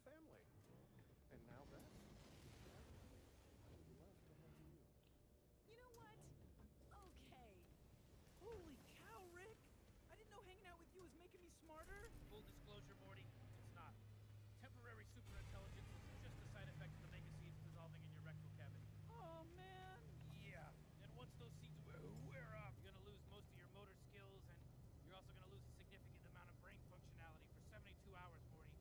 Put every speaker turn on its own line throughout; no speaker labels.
family. And now that I'd love to have you.
You know what? Okay. Holy cow, Rick! I didn't know hanging out with you was making me smarter.
Full disclosure, Morty, it's not. Temporary superintelligence is just a side effect of the mega seeds dissolving in your rectal cavity.
Oh, man.
Yeah, and once those seeds wear off, you're gonna lose most of your motor skills, and you're also gonna lose a significant amount of brain functionality for 72 hours, Morty.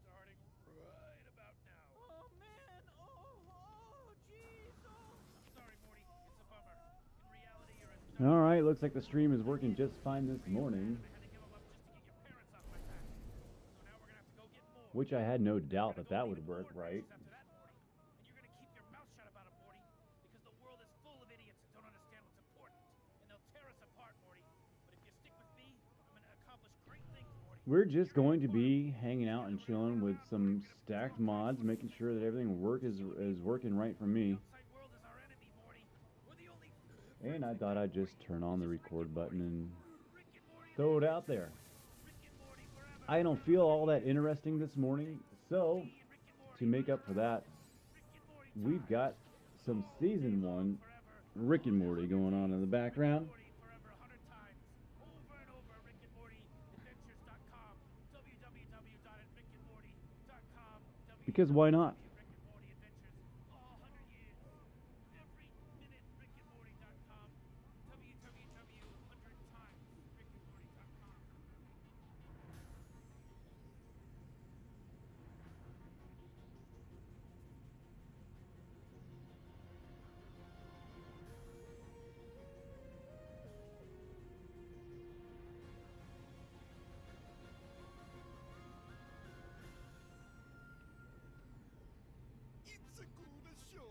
Starting right about now.
Oh, man. Oh, jeez. Oh.
I'm sorry, Morty. It's a bummer. In reality, you're as
All right, looks like the stream is working just fine this morning,
I had to give them up just to get your parents off my back. So now we're gonna have to go get more.
which I had no doubt that that would work right.
After that, Morty. And you're gonna keep your mouth shut about it, Morty, because the world is full of idiots that don't understand what's important, and they'll tear us apart, Morty. But if you stick with me, I'm gonna accomplish great things, Morty.
We're just going to be hanging out and chilling with some stacked mods, making sure that everything is working right for me.
Outside world is our enemy, Morty. We're the only
And I thought I'd just turn on the record button and throw it out there. I don't feel all that interesting this morning, so to make up for that, we've got some season 1 Rick and Morty going on in the background.
forever 100 times. Over and over, rickandmortyadventures.com, www.rickandmorty.com,
Because why not?
Rick and Morty Adventures, all 100 years. Every minute, rickandmorty.com, www.100timesrickandmorty.com.
It's a good show.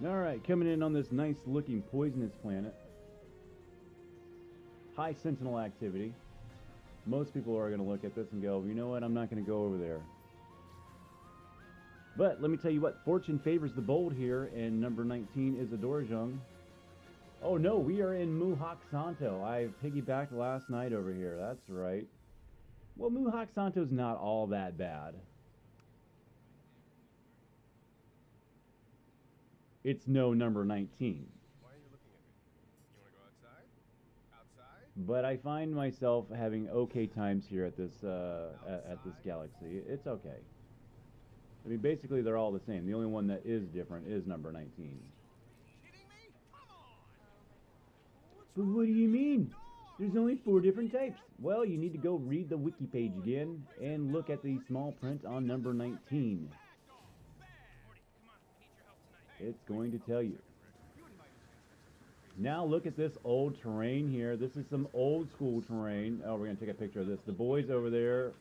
Alright, coming in on this nice looking poisonous planet. High sentinel activity. Most people are going to look at this and go, you know what, I'm not going to go over there. But let me tell you what, fortune favors the bold here, and number 19 is Isdoraijung. Oh no, we are in Muhak Santo. I piggybacked last night over here, that's right. Well, Muhak Santo's not all that bad. It's no number 19.
Why are you looking at me? You want to go outside? Outside?
But I find myself having okay times here at this at this galaxy. It's okay. I mean, basically they're all the same. The only one that is different is number 19.
Kidding me? Come on!
But what do you mean? There's only 4 different types. Well, you need to go read the wiki page again and look at the small print on number 19.
Morty, come on, I need your help tonight.
It's going to tell you. Now look at this old terrain here. This is some old school terrain. Oh, we're going to take a picture of this. The boys over there.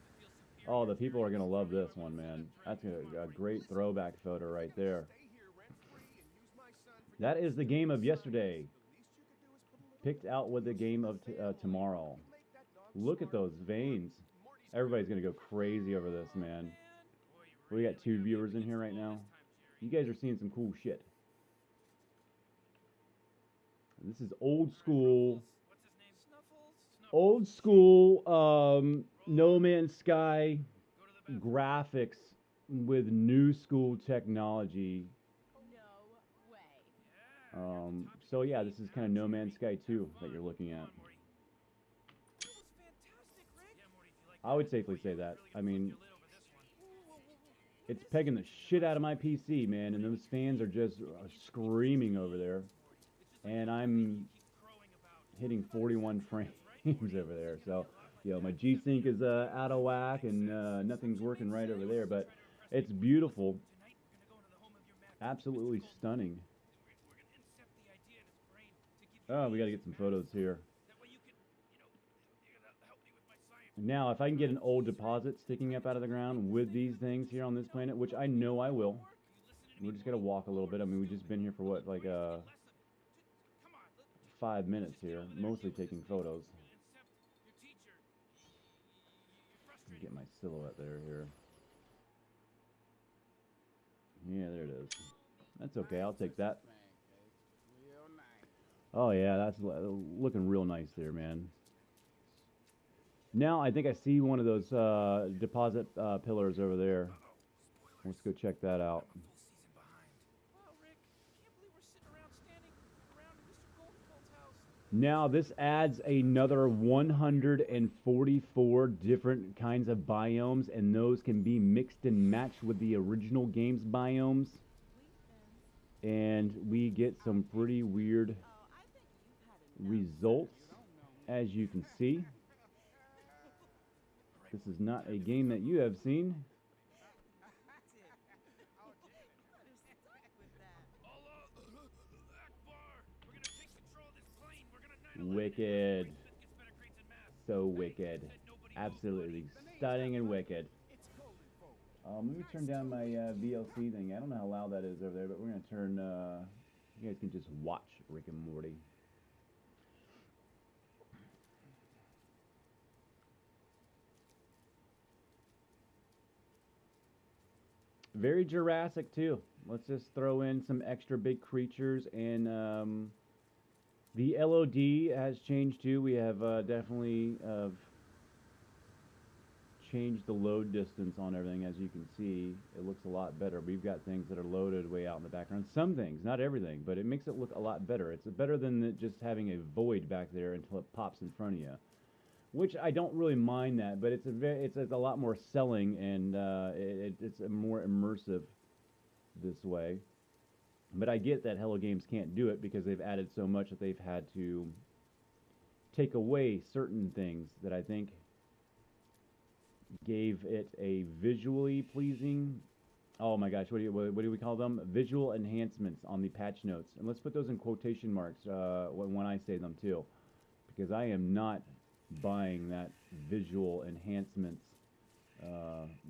Oh, the people are going to love this one, man. That's a great throwback photo right there. That is the game of yesterday. Picked out with the game of tomorrow. Look at those veins. Everybody's going to go crazy over this, man. We got 2 viewers in here right now. You guys are seeing some cool shit. This is old school.
What's his name? Snuffles?
Old school No Man's Sky graphics with new school technology.
No way.
So yeah, this is kind of No Man's Sky 2 that you're looking at.
That was fantastic, Rick.
I would safely say that. I mean, it's pegging the shit out of my PC, man, and those fans are just screaming over there. And I'm hitting 41 frames over there. So, you know, my G-Sync is out of whack and nothing's working right over there. But it's beautiful. Absolutely stunning. Oh, we got to get some photos here. Now, if I can get an old deposit sticking up out of the ground with these things here on this planet, which I know I will. We're just going to walk a little bit. I mean, we've just been here for what, like 5 minutes here, mostly taking photos. Get my silhouette here. Yeah, there it is. That's okay, I'll take that. Oh yeah, that's looking real nice there, man. Now I think I see one of those deposit pillars over there. Let's go check that out.
Wow, Rick, I can't believe we're sitting around standing around in Mr. Goldenfeld's house.
Now this adds another 144 different kinds of biomes, and those can be mixed and matched with the original game's biomes. And we get some pretty weird results, as you can see. This is not a game that you have seen. Wicked. So wicked. Absolutely stunning and wicked. Let me turn down my VLC thing. I don't know how loud that is over there, but we're going to turn... you guys can just watch Rick and Morty. Very Jurassic, too. Let's just throw in some extra big creatures. And the LOD has changed, too. We have definitely... changed the load distance on everything. As you can see, it looks a lot better. We've got things that are loaded way out in the background. Some things, not everything, but it makes it look a lot better. It's better than just having a void back there until it pops in front of you, which I don't really mind that, but it's a lot more selling, and it's more immersive this way. But I get that Hello Games can't do it because they've added so much that they've had to take away certain things that I think gave it a visually pleasing, oh my gosh, what do we call them? Visual enhancements on the patch notes. And let's put those in quotation marks when I say them too, because I am not buying that visual enhancements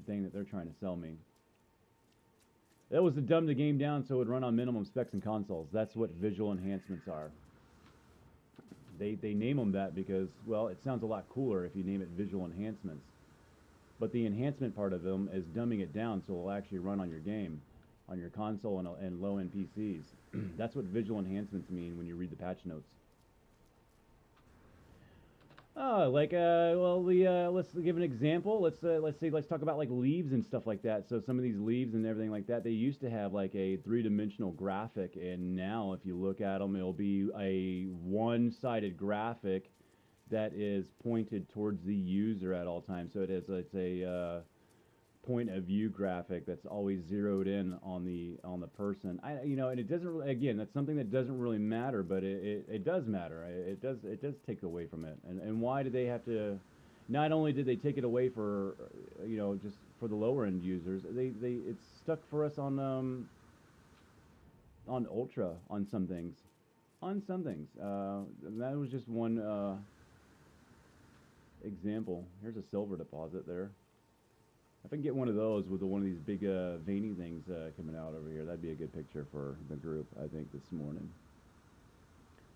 thing that they're trying to sell me. That was to dumb the game down so it would run on minimum specs and consoles. That's what visual enhancements are. They name them that because, well, it sounds a lot cooler if you name it visual enhancements. But the enhancement part of them is dumbing it down so it'll actually run on your game, on your console and low-end PCs. That's what visual enhancements mean when you read the patch notes. Oh, like well, let's give an example. Let's talk about like leaves and stuff like that. So some of these leaves and everything like that, they used to have like a three-dimensional graphic, and now if you look at them, it'll be a one-sided graphic that is pointed towards the user at all times. So it's a point of view graphic that's always zeroed in on the person. And it doesn't really, again, that's something that doesn't really matter, but it does matter. It does take away from it. And why did they have to? Not only did they take it away for just for the lower end users, it's stuck for us on Ultra on some things. And that was just one example. Here's a silver deposit there. If I can get one of those with one of these big veiny things coming out over here, that'd be a good picture for the group, I think, this morning.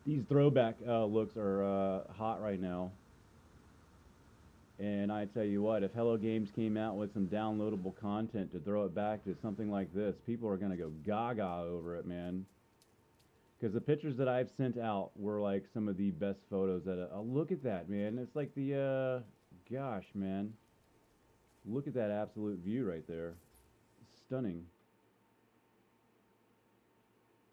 These throwback looks are hot right now. And I tell you what, if Hello Games came out with some downloadable content to throw it back to something like this, people are going to go gaga over it, man. Because the pictures that I've sent out were like some of the best photos that... look at that, man. It's like the... gosh, man. Look at that absolute view right there. Stunning.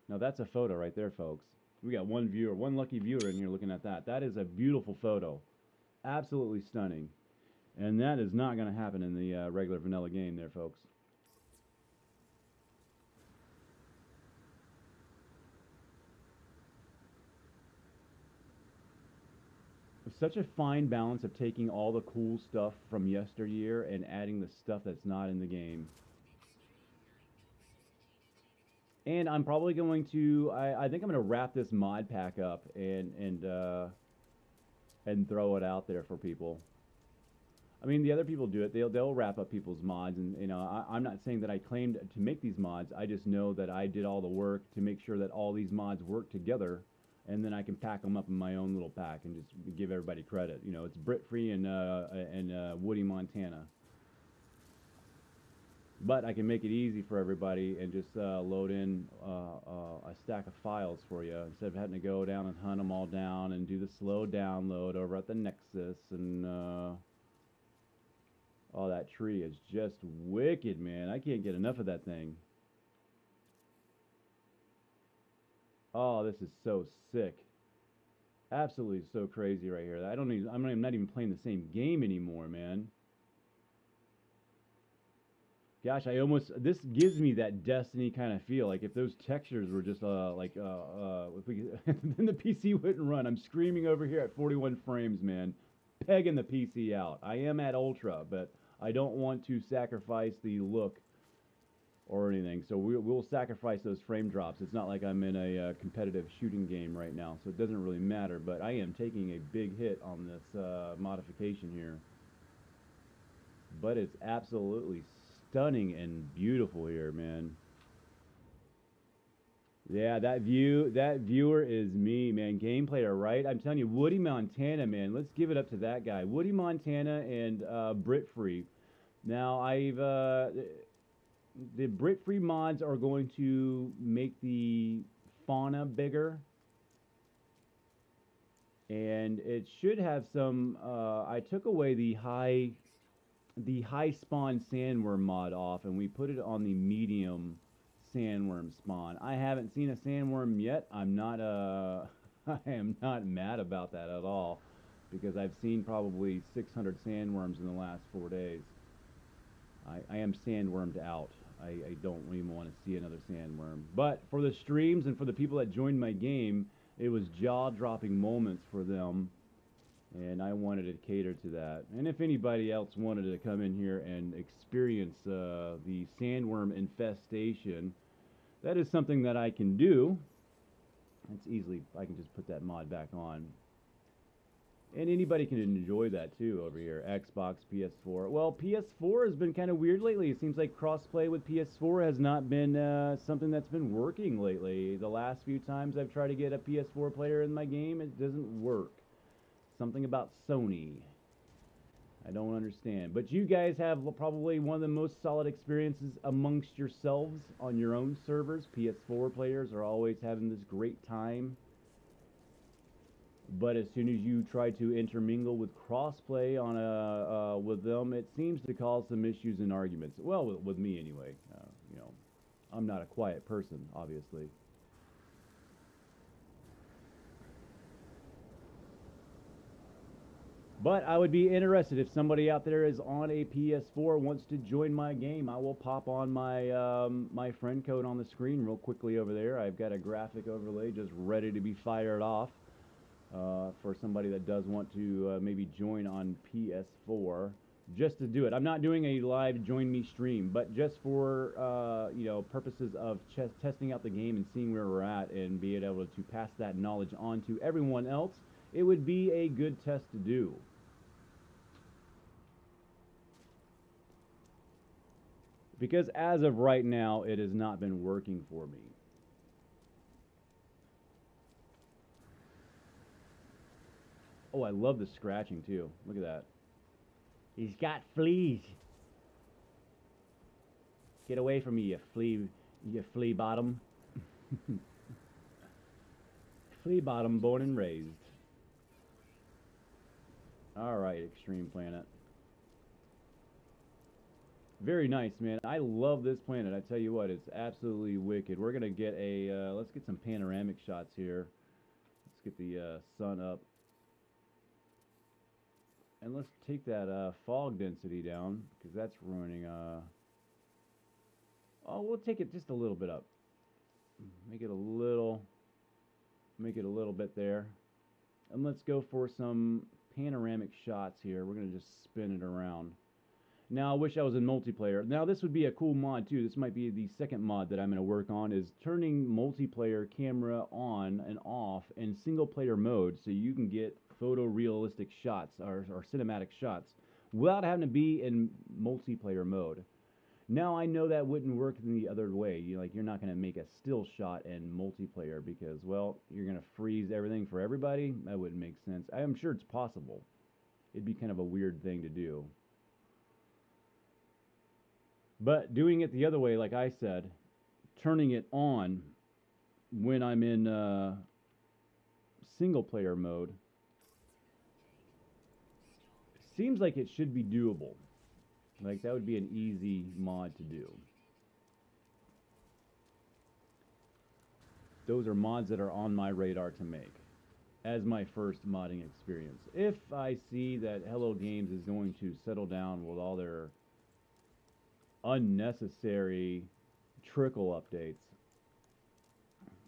Now that's a photo right there, folks. We got one viewer, one lucky viewer in here looking at that. That is a beautiful photo. Absolutely stunning. And that is not going to happen in the regular vanilla game there, folks. Such a fine balance of taking all the cool stuff from yesteryear and adding the stuff that's not in the game. And I'm probably going to, I think I'm going to wrap this mod pack up and throw it out there for people. I mean, the other people do it. They'll wrap up people's mods, and I'm not saying that I claimed to make these mods. I just know that I did all the work to make sure that all these mods work together. And then I can pack them up in my own little pack and just give everybody credit. It's Brit Free and Woody, Montana. But I can make it easy for everybody and just load in a stack of files for you instead of having to go down and hunt them all down and do the slow download over at the Nexus. And oh, that tree is just wicked, man. I can't get enough of that thing. Oh, this is so sick. Absolutely so crazy right here. I'm not even playing the same game anymore, man. Gosh, this gives me that Destiny kind of feel. Like if those textures were just if we then the PC wouldn't run. I'm screaming over here at 41 frames, man. Pegging the PC out. I am at ultra, but I don't want to sacrifice the look or anything. So we'll sacrifice those frame drops. It's not like I'm in a competitive shooting game right now, so it doesn't really matter. But I am taking a big hit on this modification here. But it's absolutely stunning and beautiful here, man. Yeah, that viewer is me, man. Game player, right? I'm telling you, Woody Montana, man. Let's give it up to that guy. Woody Montana and Brit Free. Now, the Brit Free mods are going to make the fauna bigger. And it should have some, I took away the high spawn sandworm mod off, and we put it on the medium sandworm spawn. I haven't seen a sandworm yet. I'm not I am not mad about that at all, because I've seen probably 600 sandworms in the last 4 days. I am sandwormed out. I don't even want to see another sandworm. But for the streams and for the people that joined my game, it was jaw-dropping moments for them. And I wanted to cater to that. And if anybody else wanted to come in here and experience the sandworm infestation, that is something that I can do. It's easily, I can just put that mod back on. And anybody can enjoy that too over here. Xbox, PS4. Well, PS4 has been kind of weird lately. It seems like crossplay with PS4 has not been something that's been working lately. The last few times I've tried to get a PS4 player in my game, it doesn't work. Something about Sony. I don't understand. But you guys have probably one of the most solid experiences amongst yourselves on your own servers. PS4 players are always having this great time. But as soon as you try to intermingle with crossplay on with them, it seems to cause some issues and arguments. Well, with me anyway. You know, I'm not a quiet person, obviously. But I would be interested if somebody out there is on a PS4 wants to join my game. I will pop on my my friend code on the screen real quickly over there. I've got a graphic overlay just ready to be fired off for somebody that does want to maybe join on PS4 just to do it. I'm not doing a live join me stream, but just for you know, purposes of testing out the game and seeing where we're at and being able to pass that knowledge on to everyone else, it would be a good test to do. Because as of right now, it has not been working for me. Oh, I love the scratching too. Look at that. He's got fleas. Get away from me, you flea bottom. Flea bottom, born and raised. Alright, Extreme Planet. Very nice, man. I love this planet. I tell you what, it's absolutely wicked. We're going to get a, let's get some panoramic shots here. Let's get the sun up. And let's take that fog density down, because that's ruining, oh, we'll take it just a little bit up. Make it a little bit there. And let's go for some panoramic shots here. We're going to just spin it around. Now, I wish I was in multiplayer. Now, this would be a cool mod, too. This might be the second mod that I'm going to work on, is turning multiplayer camera on and off in single-player mode so you can get photorealistic shots or cinematic shots without having to be in multiplayer mode. Now, I know that wouldn't work in the other way. You're not going to make a still shot in multiplayer because, well, you're going to freeze everything for everybody. That wouldn't make sense. I'm sure it's possible. It'd be kind of a weird thing to do. But doing it the other way, like I said, turning it on when I'm in single player mode, seems like it should be doable. Like that would be an easy mod to do. Those are mods that are on my radar to make as my first modding experience. If I see that Hello Games is going to settle down with all their unnecessary trickle updates.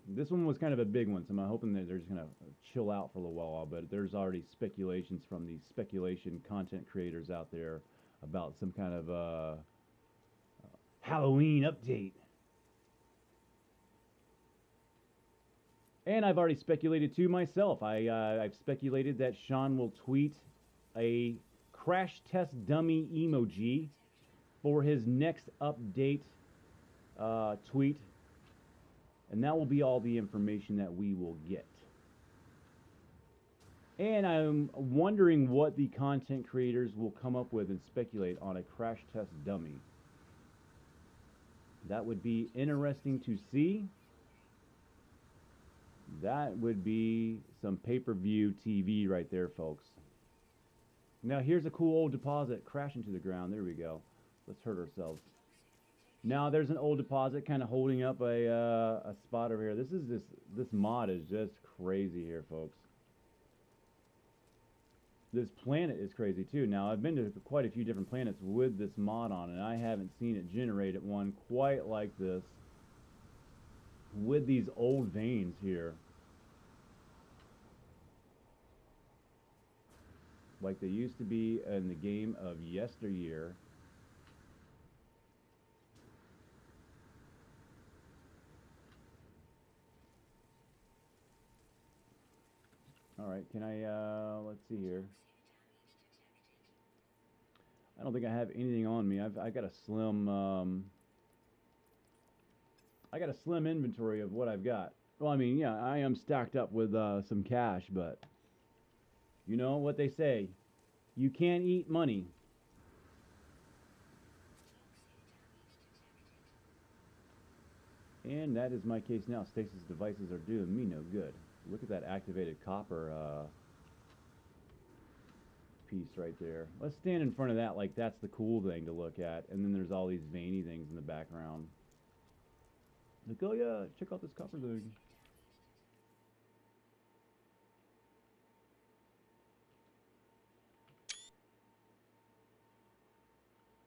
This one was kind of a big one, so I'm hoping that they're just going to chill out for a little while, but there's already speculations from the speculation content creators out there about some kind of Halloween update. And I've already speculated too myself. I've speculated that Sean will tweet a crash test dummy emoji for his next update tweet. And that will be all the information that we will get. And I'm wondering what the content creators will come up with and speculate on a crash test dummy. That would be interesting to see. That would be some pay-per-view TV right there, folks. Now here's a cool old deposit crashing to the ground. There we go. Let's hurt ourselves. Now there's an old deposit kind of holding up a spot over here. This mod is just crazy here, folks. This planet is crazy too. Now I've been to quite a few different planets with this mod on, and I haven't seen it generate one quite like this with these old veins here. Like they used to be in the game of yesteryear. All right, can I, let's see here. I don't think I have anything on me. I got a slim, inventory of what I've got. Well, I mean, yeah, I am stacked up with some cash, but you know what they say, you can't eat money. And that is my case now. Stasis devices are doing me no good. Look at that activated copper piece right there. Let's stand in front of that like that's the cool thing to look at. And then there's all these veiny things in the background. Like, oh yeah, check out this copper thing.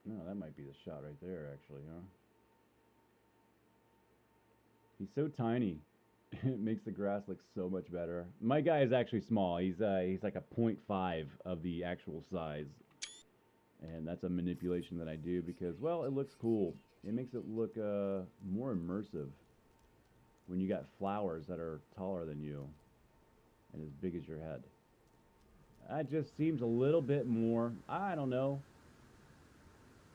No, that might be the shot right there, actually, huh? He's so tiny. It makes the grass look so much better. My guy is actually small. He's like a 0.5 of the actual size. And that's a manipulation that I do because, well, it looks cool. It makes it look more immersive when you got flowers that are taller than you and as big as your head. That just seems a little bit more, I don't know,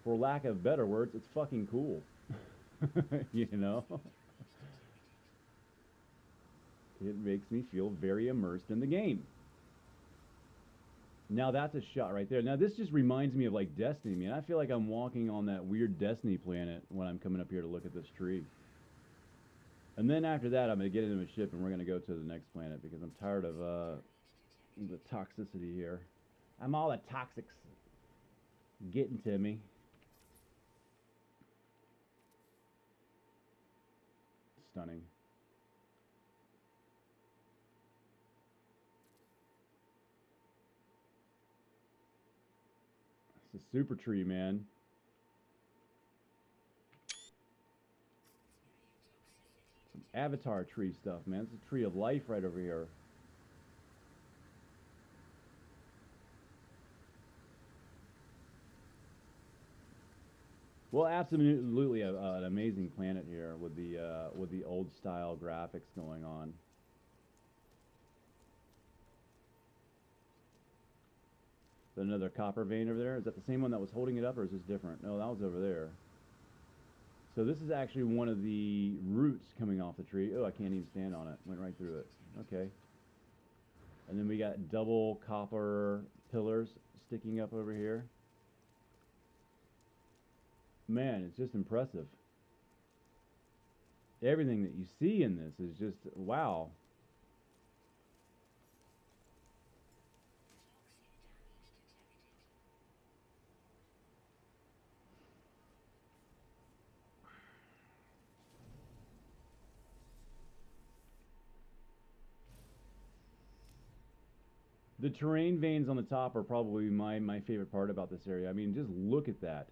for lack of better words, it's fucking cool. You know? It makes me feel very immersed in the game. Now that's a shot right there. Now this just reminds me of like Destiny, man. I feel like I'm walking on that weird Destiny planet when I'm coming up here to look at this tree. And then after that, I'm going to get into a ship and we're going to go to the next planet because I'm tired of the toxicity here. I'm all the toxics getting to me. Stunning. It's a super tree, man. Some avatar tree stuff, man. It's a tree of life right over here. Well, absolutely an amazing planet here with the old style graphics going on. Another copper vein over there. Is that the same one that was holding it up, or is this different? No, that was over there. So this is actually one of the roots coming off the tree. Oh, I can't even stand on it. Went right through it. Okay. And then we got double copper pillars sticking up over here. man, it's just impressive. Everything that you see in this is just wow. The terrain veins on the top are probably my favorite part about this area. I mean, just look at that.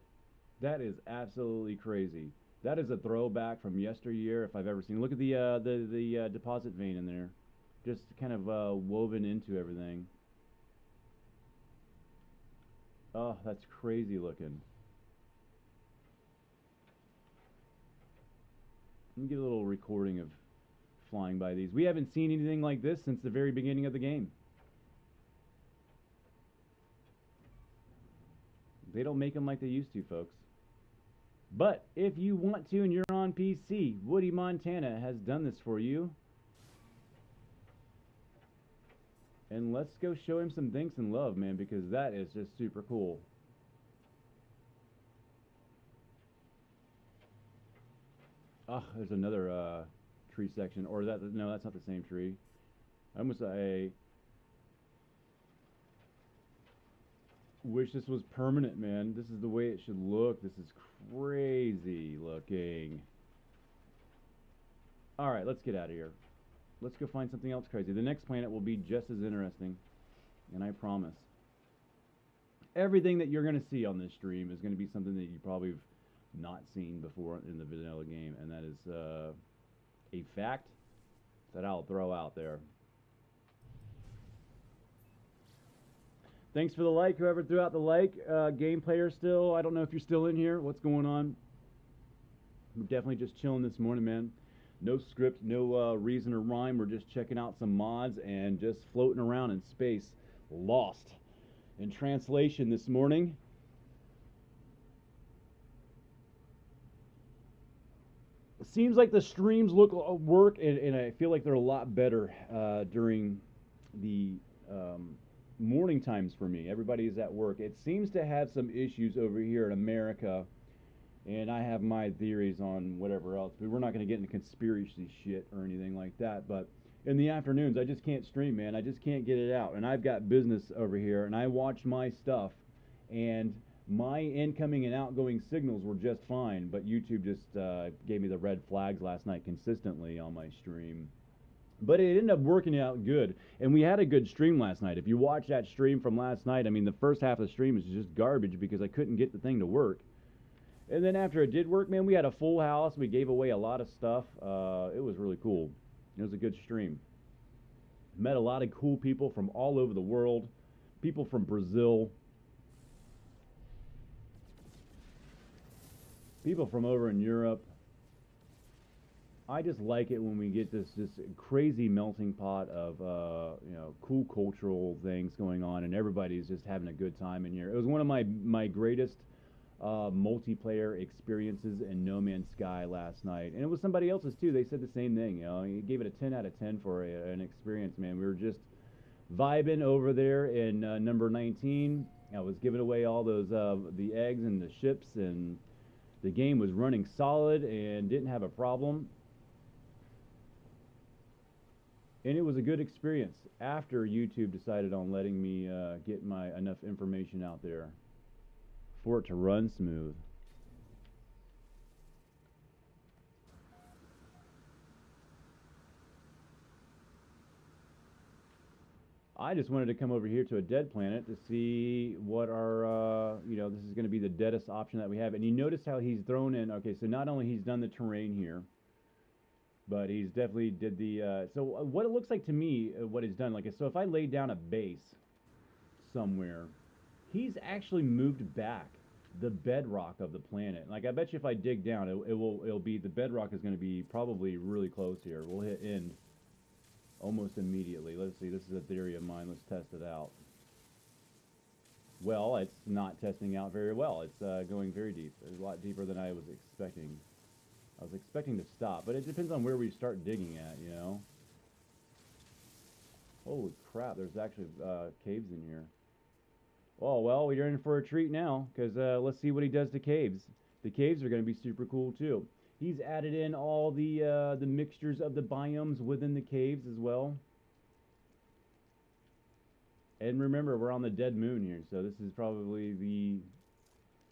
That is absolutely crazy. That is a throwback from yesteryear if I've ever seen. Look at the deposit vein in there, just kind of woven into everything. Oh, that's crazy looking. Let me get a little recording of flying by these. We haven't seen anything like this since the very beginning of the game. They don't make them like they used to, folks. But if you want to and you're on PC, Woody Montana has done this for you. And let's go show him some thanks and love, man, because that is just super cool. Ah, there's another tree section. Or that, no, that's not the same tree. I almost I wish this was permanent, man. This is the way it should look. This is crazy looking. All right, let's get out of here. Let's go find something else crazy. The next planet will be just as interesting, and I promise. Everything that you're going to see on this stream is going to be something that you probably have not seen before in the vanilla game, and that is a fact that I'll throw out there. Thanks for the like, whoever threw out the like. Game player still, I don't know if you're still in here. What's going on? I'm definitely just chilling this morning, man. No script, no reason or rhyme. We're just checking out some mods and just floating around in space. Lost in translation this morning. It seems like the streams work, and I feel like they're a lot better during the morning times for me. Everybody is at work. It seems to have some issues over here in America, and I have my theories on whatever else, but we're not going to get into conspiracy shit or anything like that. But in the afternoons, I just can't stream, man. I just can't get it out, and I've got business over here, and I watch my stuff, and my incoming and outgoing signals were just fine, but YouTube just gave me the red flags last night consistently on my stream. But it ended up working out good, and we had a good stream last night. If you watch that stream from last night, I mean, the first half of the stream is just garbage because I couldn't get the thing to work. And then after it did work, man, we had a full house. We gave away a lot of stuff. It was really cool. It was a good stream. Met a lot of cool people from all over the world. People from Brazil. People from over in Europe. I just like it when we get this crazy melting pot of cool cultural things going on, and everybody's just having a good time in here. It was one of my greatest multiplayer experiences in No Man's Sky last night, and it was somebody else's too. They said the same thing. You know, he gave it a 10 out of 10 for an experience, man. We were just vibing over there in number 19. I was giving away all those the eggs and the ships, and the game was running solid and didn't have a problem. And it was a good experience after YouTube decided on letting me get enough information out there for it to run smooth. I just wanted to come over here to a dead planet to see what our, this is going to be the deadest option that we have. And you notice how he's thrown in, okay, so not only he's done the terrain here, but he's definitely did the, so what it looks like to me, what he's done, like, so if I lay down a base somewhere, he's actually moved back the bedrock of the planet. Like, I bet you if I dig down, it'll be, the bedrock is going to be probably really close here. We'll hit end almost immediately. Let's see, this is a theory of mine. Let's test it out. Well, it's not testing out very well. It's going very deep. It's a lot deeper than I was expecting. I was expecting to stop, but it depends on where we start digging at, you know. Holy crap, there's actually caves in here. Oh, well, we're in for a treat now, because let's see what he does to caves. The caves are going to be super cool too. He's added in all the mixtures of the biomes within the caves as well. And remember, we're on the dead moon here, so this is probably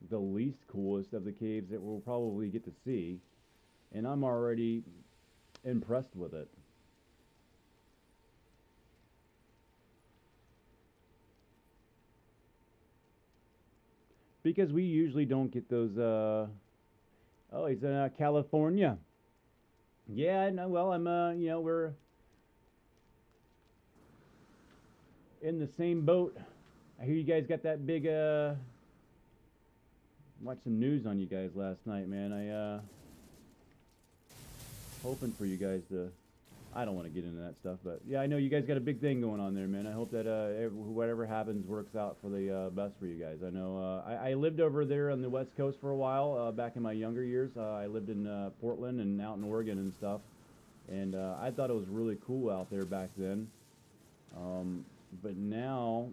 the least coolest of the caves that we'll probably get to see. And I'm already impressed with it. Because we usually don't get those, oh, he's in California. Yeah, I know, well, I'm, you know, we're in the same boat. I hear you guys got that big, watched some news on you guys last night, man. I, hoping for you guys to, I don't want to get into that stuff, but yeah, I know you guys got a big thing going on there, man. I hope that whatever happens works out for the best for you guys. I know I lived over there on the West Coast for a while back in my younger years. I lived in Portland and out in Oregon and stuff, and I thought it was really cool out there back then. But now,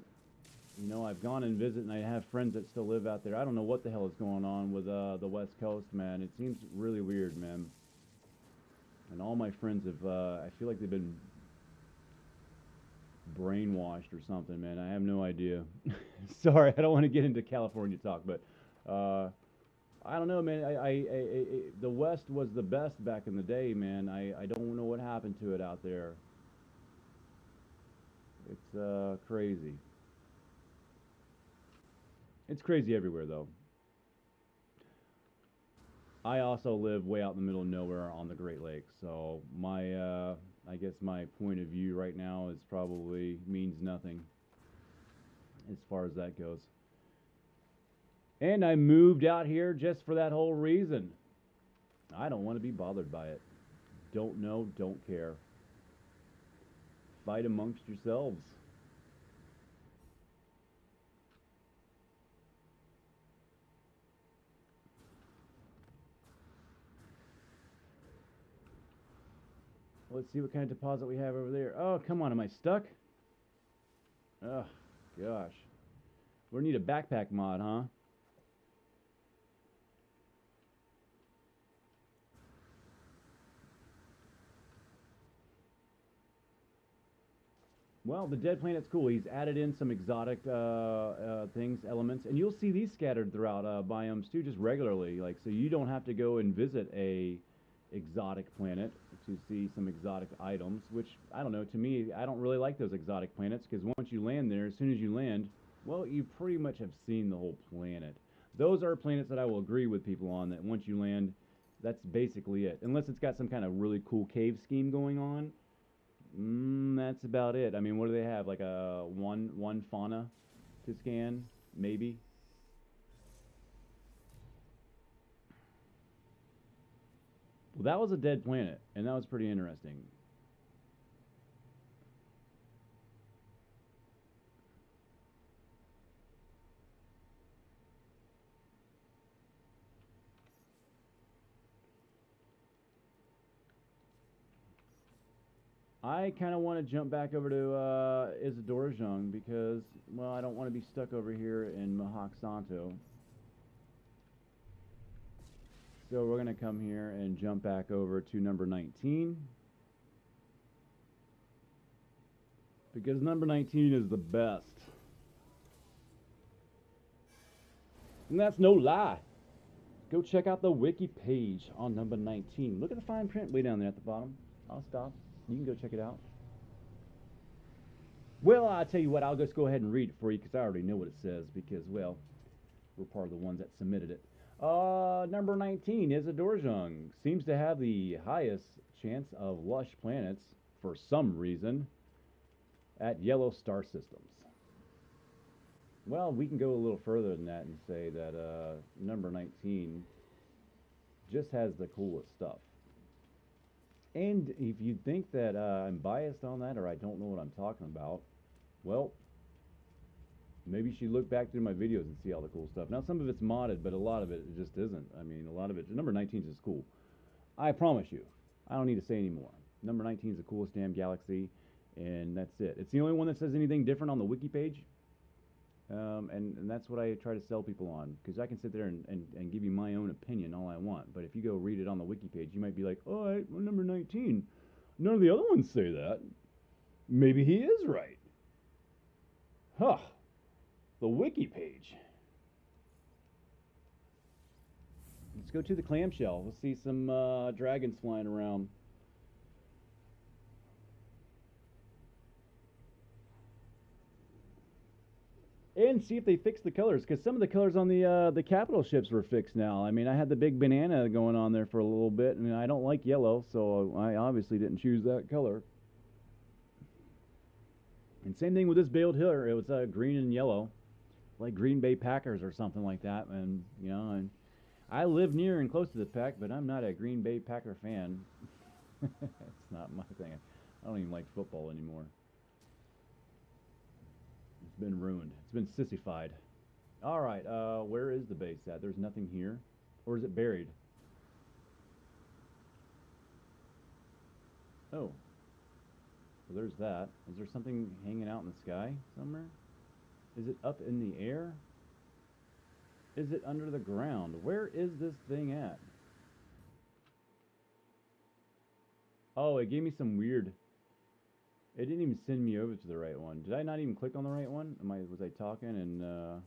you know, I've gone and visited, and I have friends that still live out there. I don't know what the hell is going on with the West Coast, man. It seems really weird, man. And all my friends have, I feel like they've been brainwashed or something, man. I have no idea. Sorry, I don't want to get into California talk, but I don't know, man. The West was the best back in the day, man. I don't know what happened to it out there. It's crazy. It's crazy everywhere, though. I also live way out in the middle of nowhere on the Great Lakes, so my, I guess my point of view right now is probably means nothing as far as that goes. And I moved out here just for that whole reason. I don't want to be bothered by it. Don't know, don't care. Fight amongst yourselves. Let's see what kind of deposit we have over there. Oh, come on, am I stuck? Oh, gosh. We need a backpack mod, huh? Well, the dead planet's cool. He's added in some exotic things, elements, and you'll see these scattered throughout biomes too, just regularly. Like, so you don't have to go and visit a exotic planet to see some exotic items, which, I don't know, to me, I don't really like those exotic planets, because once you land there, as soon as you land, well, you pretty much have seen the whole planet. Those are planets that I will agree with people on, that once you land, that's basically it. Unless it's got some kind of really cool cave scheme going on, that's about it. I mean, what do they have? Like a one fauna to scan, maybe? Well, that was a dead planet, and that was pretty interesting. I kind of want to jump back over to Isdoraijung because, well, I don't want to be stuck over here in Mahak Santo. So we're going to come here and jump back over to number 19. Because number 19 is the best. And that's no lie. Go check out the wiki page on number 19. Look at the fine print way down there at the bottom. I'll stop. You can go check it out. Well, I'll tell you what, I'll just go ahead and read it for you because I already know what it says because, well, we're part of the ones that submitted it. Number 19 is Isdoraijung. Seems to have the highest chance of lush planets, for some reason, at yellow star systems. Well, we can go a little further than that and say that number 19 just has the coolest stuff. And if you think that I'm biased on that or I don't know what I'm talking about, well, maybe you should look back through my videos and see all the cool stuff. Now, some of it's modded, but a lot of it just isn't. I mean, a lot of it, number 19 is just cool. I promise you. I don't need to say anymore. Number 19 is the coolest damn galaxy, and that's it. It's the only one that says anything different on the wiki page. And that's what I try to sell people on, because I can sit there and give you my own opinion all I want, but if you go read it on the wiki page, you might be like, all right, well, number 19, none of the other ones say that. Maybe he is right. Huh. The wiki page. Let's go to the clamshell. Let's see some dragons flying around. And see if they fix the colors, because some of the colors on the capital ships were fixed now. I mean, I had the big banana going on there for a little bit, and I don't like yellow, so I obviously didn't choose that color. And same thing with this build here. It was green and yellow, like Green Bay Packers or something like that. And you know, and I live near and close to the Pack, but I'm not a Green Bay Packer fan. It's not my thing. I don't even like football anymore. It's been ruined. It's been sissified. All right, where is the base at? There's nothing here. Or is it buried? Oh. So there's that. Is there something hanging out in the sky somewhere? Is it up in the air? Is it under the ground? Where is this thing at? Oh, it gave me some weird... It didn't even send me over to the right one. Did I not even click on the right one? Was I talking and...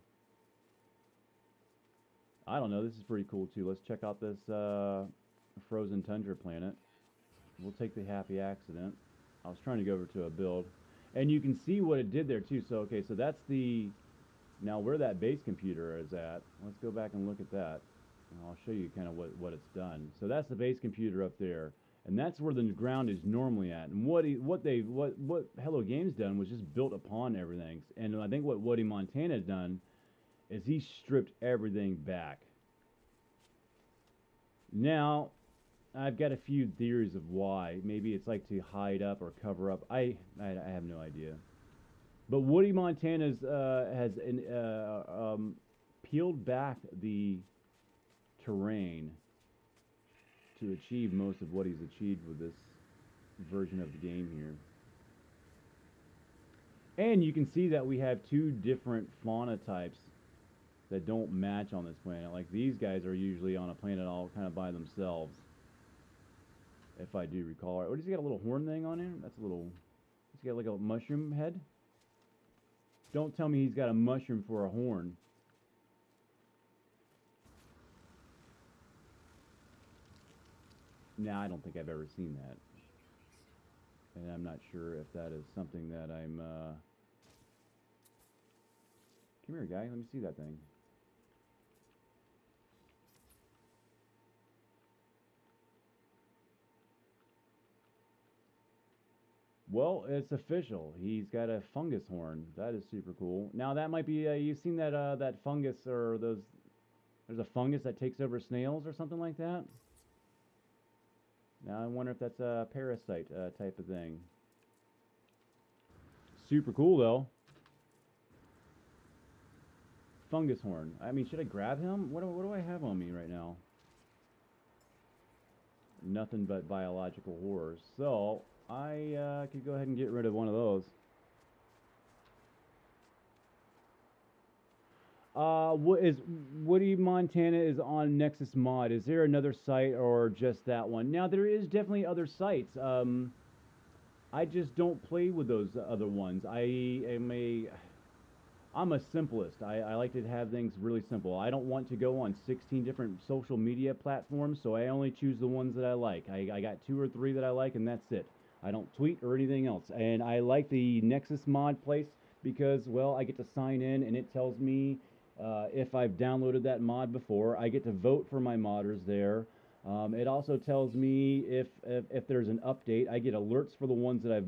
I don't know. This is pretty cool too. Let's check out this frozen tundra planet. We'll take the happy accident. I was trying to go over to a build. And you can see what it did there too. So, okay, so that's the... Now, where that base computer is at, let's go back and look at that. And I'll show you kind of what it's done. So that's the base computer up there. And that's where the ground is normally at. And what Hello Games done was just built upon everything. And I think what Woody Montana has done is he stripped everything back. Now, I've got a few theories of why. Maybe it's like to hide up or cover up. I have no idea. But Woody Montana's has peeled back the terrain to achieve most of what he's achieved with this version of the game here. And you can see that we have two different fauna types that don't match on this planet. Like these guys are usually on a planet all kind of by themselves, if I do recall right. What, does he got a little horn thing on him? That's a little... He's got like a mushroom head? Don't tell me he's got a mushroom for a horn. Nah, I don't think I've ever seen that. And I'm not sure if that is something that I'm... Come here, guy. Let me see that thing. Well, it's official. He's got a fungus horn. That is super cool. Now that might be you've seen that that fungus or those. There's a fungus that takes over snails or something like that. Now I wonder if that's a parasite type of thing. Super cool though. Fungus horn. I mean, should I grab him? What do I have on me right now? Nothing but biological horrors. So I could go ahead and get rid of one of those. Woody Montana is on Nexus Mod. Is there another site or just that one? Now there is definitely other sites. I just don't play with those other ones. I'm a simplist. I like to have things really simple. I don't want to go on 16 different social media platforms, so I only choose the ones that I like. I got 2 or 3 that I like, and that's it. I don't tweet or anything else. And I like the Nexus Mod place because, well, I get to sign in and it tells me if I've downloaded that mod before. I get to vote for my modders there. It also tells me if there's an update. I get alerts for the ones that I've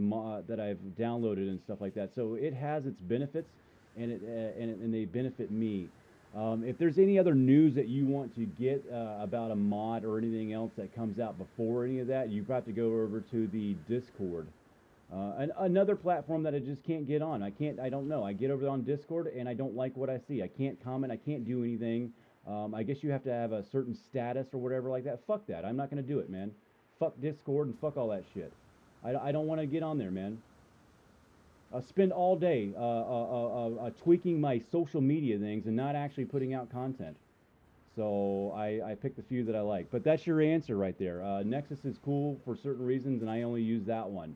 downloaded and stuff like that. So it has its benefits, and they benefit me. If there's any other news that you want to get about a mod or anything else that comes out before any of that, you've got to go over to the Discord. Another platform that I just can't get on. I don't know. I get over on Discord and I don't like what I see. I can't comment. I can't do anything. I guess you have to have a certain status or whatever like that. Fuck that. I'm not going to do it, man. Fuck Discord and fuck all that shit. I don't want to get on there, man. spend all day tweaking my social media things and not actually putting out content. So I picked the few that I like. But that's your answer right there. Nexus is cool for certain reasons, and I only use that one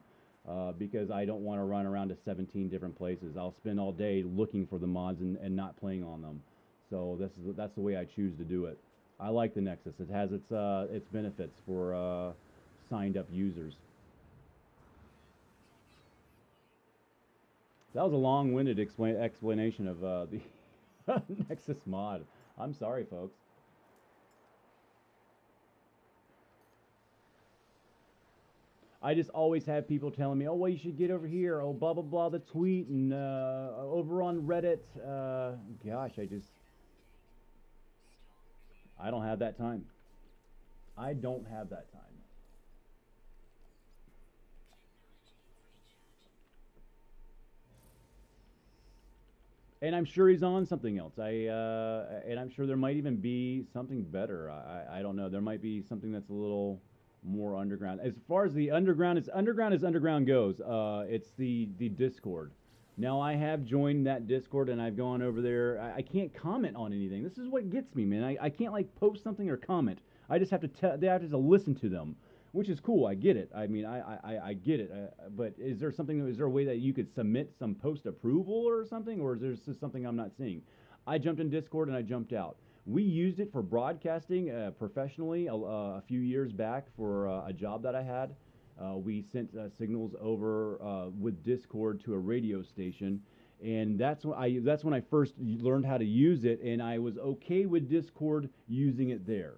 because I don't want to run around to 17 different places. I'll spend all day looking for the mods and not playing on them. So that's the way I choose to do it. I like the Nexus. It has its benefits for signed up users. That was a long-winded explanation of the Nexus mod. I'm sorry, folks. I just always have people telling me, "Oh, well, you should get over here." Oh, blah blah blah, the tweet and over on Reddit. Gosh, I don't have that time. I don't have that time. And I'm sure he's on something else. And I'm sure there might even be something better. I don't know. There might be something that's a little more underground. As far as the underground, as underground goes. It's the Discord. Now I have joined that Discord and I've gone over there. I can't comment on anything. This is what gets me, man. I can't like post something or comment. I just have to they have to listen to them, which is cool. I get it. I mean, I get it. But is there something? Is there a way that you could submit some post approval or something, or is there just something I'm not seeing? I jumped in Discord and I jumped out. We used it for broadcasting professionally a few years back for a job that I had. We sent signals over with Discord to a radio station, and that's when I first learned how to use it, and I was okay with Discord using it there.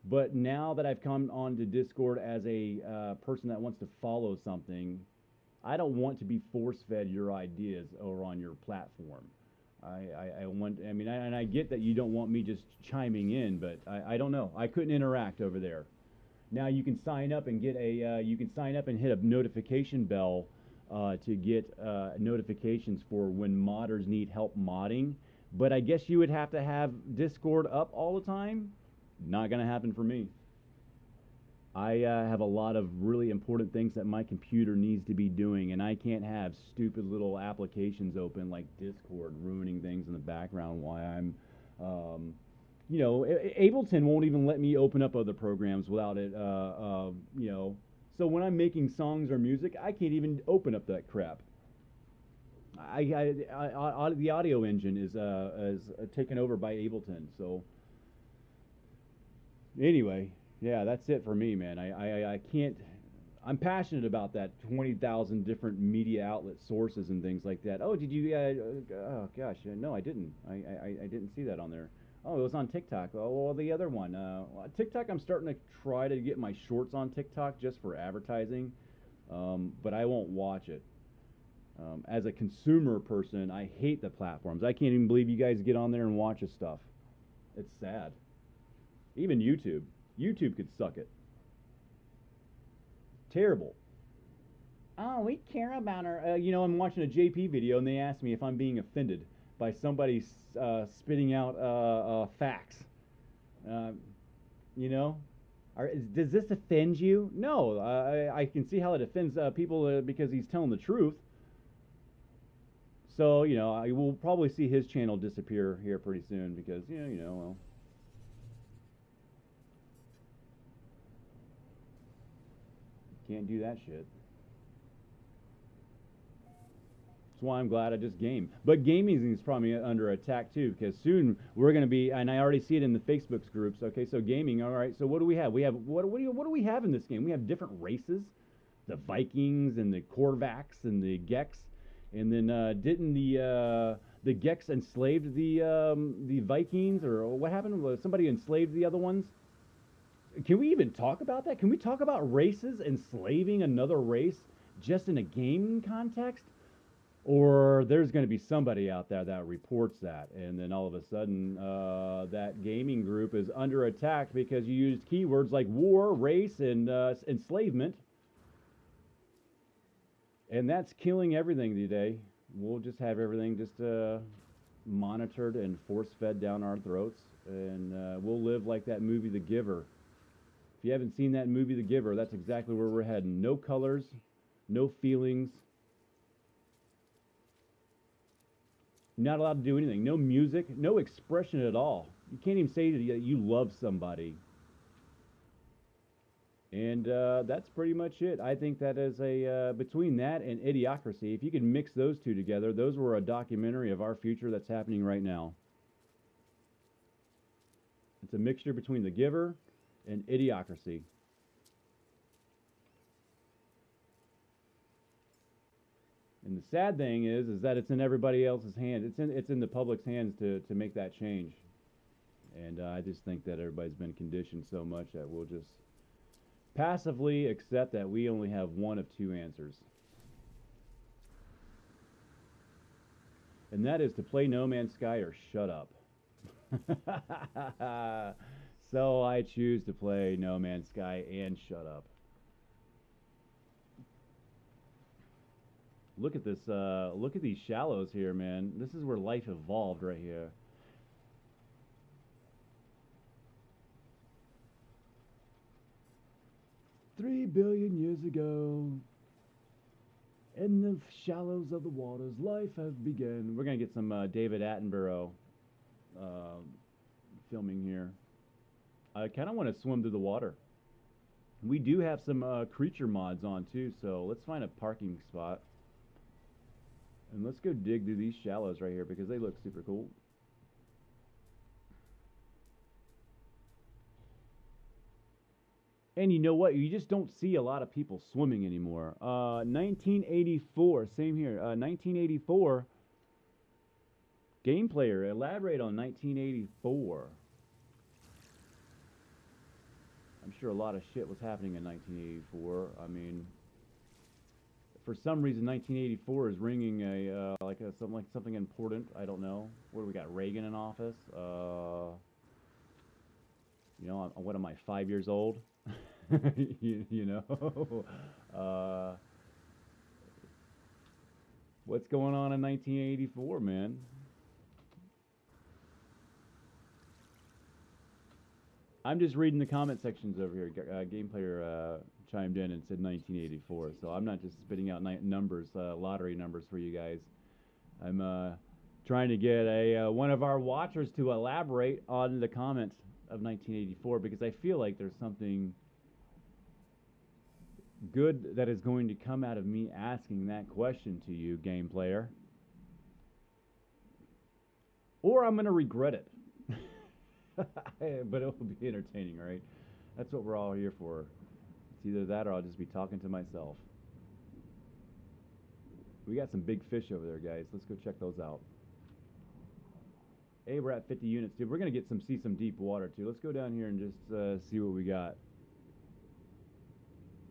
But now that I've come onto Discord as a person that wants to follow something, I don't want to be force fed your ideas over on your platform. I want, I mean, and I get that you don't want me just chiming in, but I don't know. I couldn't interact over there. Now you can sign up and get you can sign up and hit a notification bell to get notifications for when modders need help modding. But I guess you would have to have Discord up all the time. Not going to happen for me. I have a lot of really important things that my computer needs to be doing, and I can't have stupid little applications open like Discord ruining things in the background while I'm, you know, Ableton won't even let me open up other programs without it, you know. So when I'm making songs or music, I can't even open up that crap. The audio engine is taken over by Ableton, so. Anyway, yeah, that's it for me, man. I can't. I'm passionate about that 20,000 different media outlet sources and things like that. Oh, did you? Oh gosh, no, I didn't. I didn't see that on there. Oh, it was on TikTok. Oh, well, the other one. TikTok. I'm starting to try to get my shorts on TikTok just for advertising, but I won't watch it. As a consumer person, I hate the platforms. I can't even believe you guys get on there and watch this stuff. It's sad. Even YouTube. YouTube could suck it. Terrible. Oh, we care about our. You know, I'm watching a JP video and they ask me if I'm being offended by somebody spitting out facts. You know, does this offend you? No, I can see how it offends people because he's telling the truth. So you know, I will probably see his channel disappear here pretty soon because you know, well. Can't do that shit. That's why I'm glad I just game. But gaming is probably under attack too, because soon we're going to be, and I already see it in the Facebook's groups. Okay, so gaming. All right, so what do we have? We have what do we have in this game? We have different races, the Vikings and the Korvax and the Gex, and then didn't the Gex enslaved the Vikings, or what happened? Somebody enslaved the other ones. Can we even talk about that? Can we talk about races enslaving another race just in a gaming context? Or there's going to be somebody out there that reports that, and then all of a sudden that gaming group is under attack because you used keywords like war, race, and enslavement. And that's killing everything today. We'll just have everything just monitored and force-fed down our throats, and we'll live like that movie The Giver. If you haven't seen that movie, The Giver, that's exactly where we're heading. No colors, no feelings, You're not allowed to do anything. No music, no expression at all. You can't even say that you love somebody. And that's pretty much it. I think that is a between that and Idiocracy, if you can mix those two together, those were a documentary of our future that's happening right now. It's a mixture between The Giver and Idiocracy. And the sad thing is that it's in everybody else's hands. It's in the public's hands to make that change. And I just think that everybody's been conditioned so much that we'll just passively accept that we only have one of two answers. And that is to play No Man's Sky or shut up. So I choose to play No Man's Sky and shut up. Look at this, look at these shallows here, man. This is where life evolved right here. "3 billion years ago, in the shallows of the waters, life has begun." We're going to get some David Attenborough filming here. I kind of want to swim through the water. We do have some creature mods on too, so let's find a parking spot. And let's go dig through these shallows right here because they look super cool. And you know what? You just don't see a lot of people swimming anymore. 1984, same here. 1984. Game player, elaborate on 1984. I'm sure a lot of shit was happening in 1984. I mean, for some reason, 1984 is ringing something important. I don't know. What do we got? Reagan in office. You know, what am I? 5 years old. you know. What's going on in 1984, man? I'm just reading the comment sections over here. Game player chimed in and said 1984, so I'm not just spitting out numbers, lottery numbers for you guys. I'm trying to get one of our watchers to elaborate on the comment of 1984 because I feel like there's something good that is going to come out of me asking that question to you, game player. Or I'm going to regret it. But it will be entertaining, right? That's what we're all here for. It's either that or I'll just be talking to myself. We got some big fish over there, guys. Let's go check those out. Hey, we're at 50 units, dude. We're going to see some deep water, too. Let's go down here and just see what we got.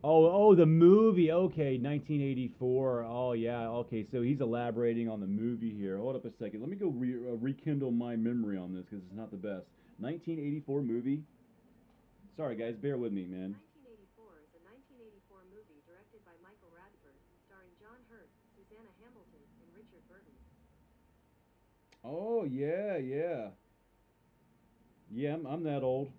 Oh, the movie. Okay, 1984. Oh, yeah. Okay, so he's elaborating on the movie here. Hold up a second. Let me go rekindle my memory on this because it's not the best. 1984 movie. Sorry, guys. Bear with me, man.
1984 is a 1984 movie directed by Michael Radford, starring John Hurt, Susanna Hamilton, and Richard Burton.
Oh, yeah, yeah. Yeah, I'm that old.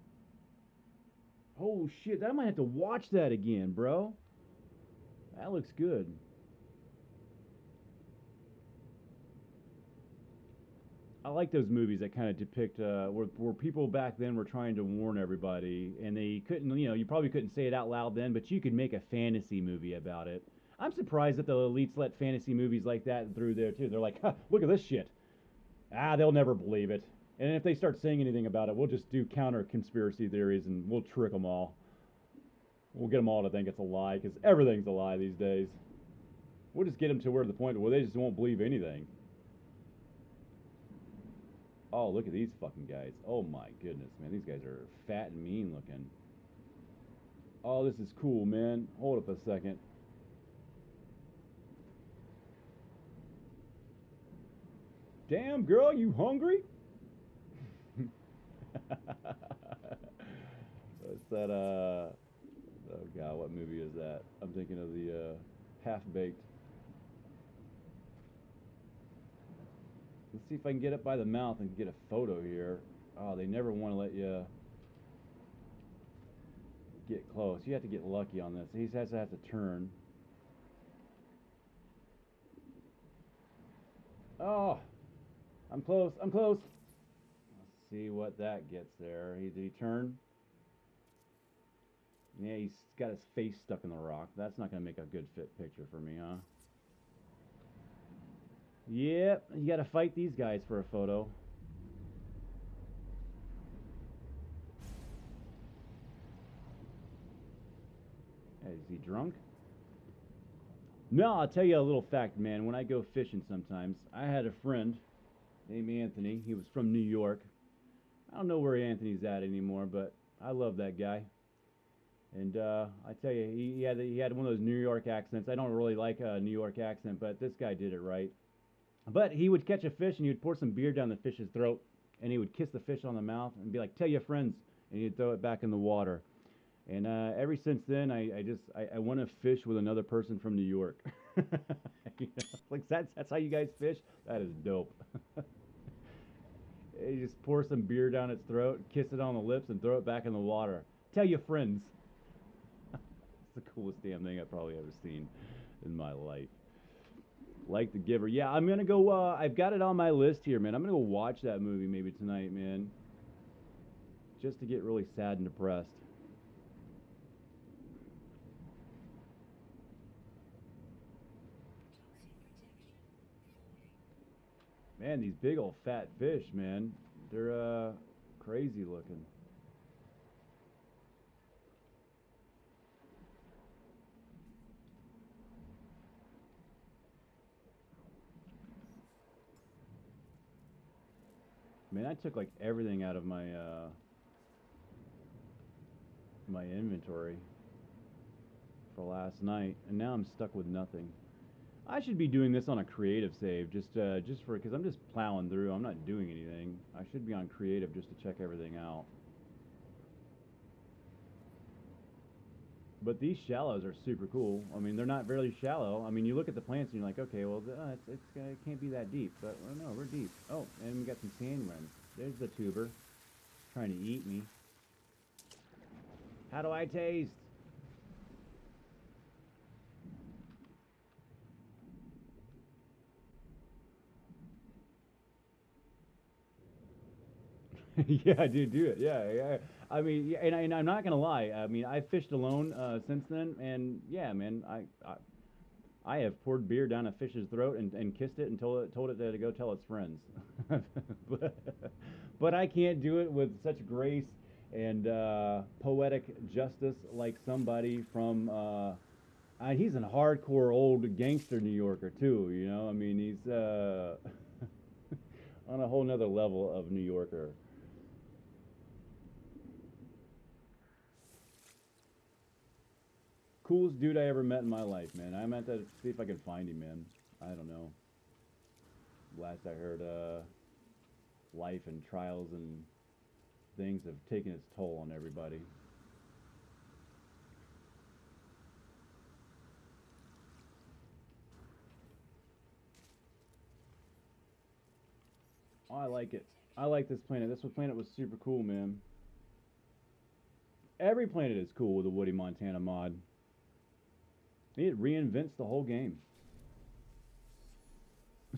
Oh, shit. I might have to watch that again, bro. That looks good. I like those movies that kind of depict where people back then were trying to warn everybody, and they couldn't, you probably couldn't say it out loud then, but you could make a fantasy movie about it. I'm surprised that the elites let fantasy movies like that through there, too. They're like, huh, look at this shit. They'll never believe it. And if they start saying anything about it, we'll just do counter conspiracy theories, and we'll trick them all. We'll get them all to think it's a lie, because everything's a lie these days. We'll just get them to the point where they just won't believe anything. Oh, look at these fucking guys. Oh my goodness, man. These guys are fat and mean looking. Oh, this is cool, man. Hold up a second. Damn, girl, you hungry? What's that, oh god, what movie is that? I'm thinking of the, Half-Baked. Let's see if I can get up by the mouth and get a photo here. Oh, they never want to let you get close. You have to get lucky on this. He has to turn. Oh, I'm close. I'm close. Let's see what that gets there. Did he turn? Yeah, he's got his face stuck in the rock. That's not going to make a good fit picture for me, huh? Yep, you got to fight these guys for a photo. Hey, is he drunk? No, I'll tell you a little fact, man. When I go fishing sometimes, I had a friend named Anthony. He was from New York. I don't know where Anthony's at anymore, but I love that guy. And I tell you, he had one of those New York accents. I don't really like a New York accent, but this guy did it right. But he would catch a fish and he would pour some beer down the fish's throat, and he would kiss the fish on the mouth and be like, "Tell your friends," and he'd throw it back in the water. And ever since then, I want to fish with another person from New York. You know, like that's how you guys fish. That is dope. You just pour some beer down its throat, kiss it on the lips, and throw it back in the water. Tell your friends. It's the coolest damn thing I've probably ever seen in my life. Like the Giver. Yeah, I'm gonna go. I've got it on my list here, man. I'm gonna go watch that movie maybe tonight, man. Just to get really sad and depressed. Man, these big old fat fish, man. They're crazy looking. Man, I took like everything out of my inventory for last night, and now I'm stuck with nothing. I should be doing this on a creative save, just for because I'm just plowing through. I'm not doing anything. I should be on creative just to check everything out. But these shallows are super cool. I mean, they're not very shallow. I mean, you look at the plants and you're like, okay, well, it can't be that deep. But no, we're deep. Oh, and we got some sand runs. There's the tuber trying to eat me. How do I taste? Yeah, dude, do it. Yeah, yeah. I mean, yeah, and I'm not gonna lie. I mean, I've fished alone since then, and yeah, man, I have poured beer down a fish's throat and kissed it and told it to go tell its friends. but, but I can't do it with such grace and poetic justice like somebody from. He's a hardcore old gangster New Yorker too. You know, I mean, he's on a whole nother level of New Yorker. Coolest dude I ever met in my life, man. I meant to see if I could find him, man. I don't know. Last I heard, life and trials and things have taken its toll on everybody. Oh, I like it. I like this planet. This planet was super cool, man. Every planet is cool with the Woody Montana mod. It reinvents the whole game.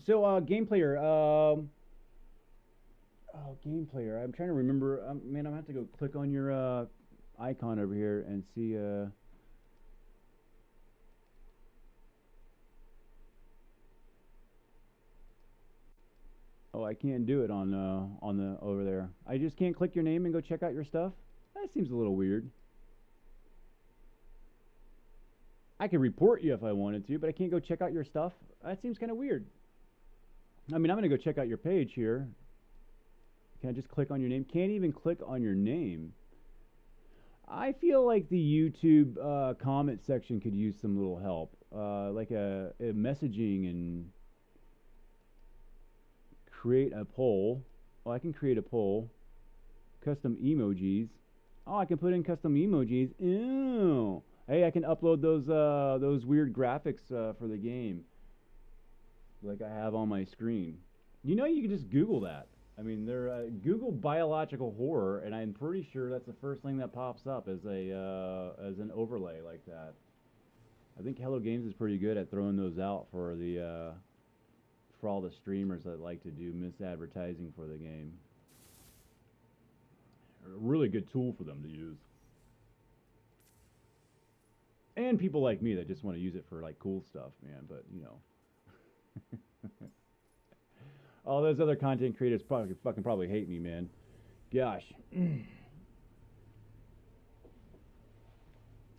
So, game player. Oh, game player. I'm trying to remember. Man, I'm gonna have to go click on your icon over here and see. Oh, I can't do it on the over there. I just can't click your name and go check out your stuff. That seems a little weird. I could report you if I wanted to, but I can't go check out your stuff. That seems kind of weird. I mean, I'm gonna go check out your page here. Can I just click on your name? Can't even click on your name. I feel like the YouTube comment section could use some little help, like a messaging and create a poll. Oh, I can create a poll. Custom emojis. Oh, I can put in custom emojis. Ew. Hey, I can upload those weird graphics for the game, like I have on my screen. You know, you can just Google that. I mean, they're Google biological horror, and I'm pretty sure that's the first thing that pops up as as an overlay like that. I think Hello Games is pretty good at throwing those out for all the streamers that like to do misadvertising for the game. A really good tool for them to use. And people like me that just want to use it for like cool stuff, man. But you know, all those other content creators probably hate me, man. Gosh,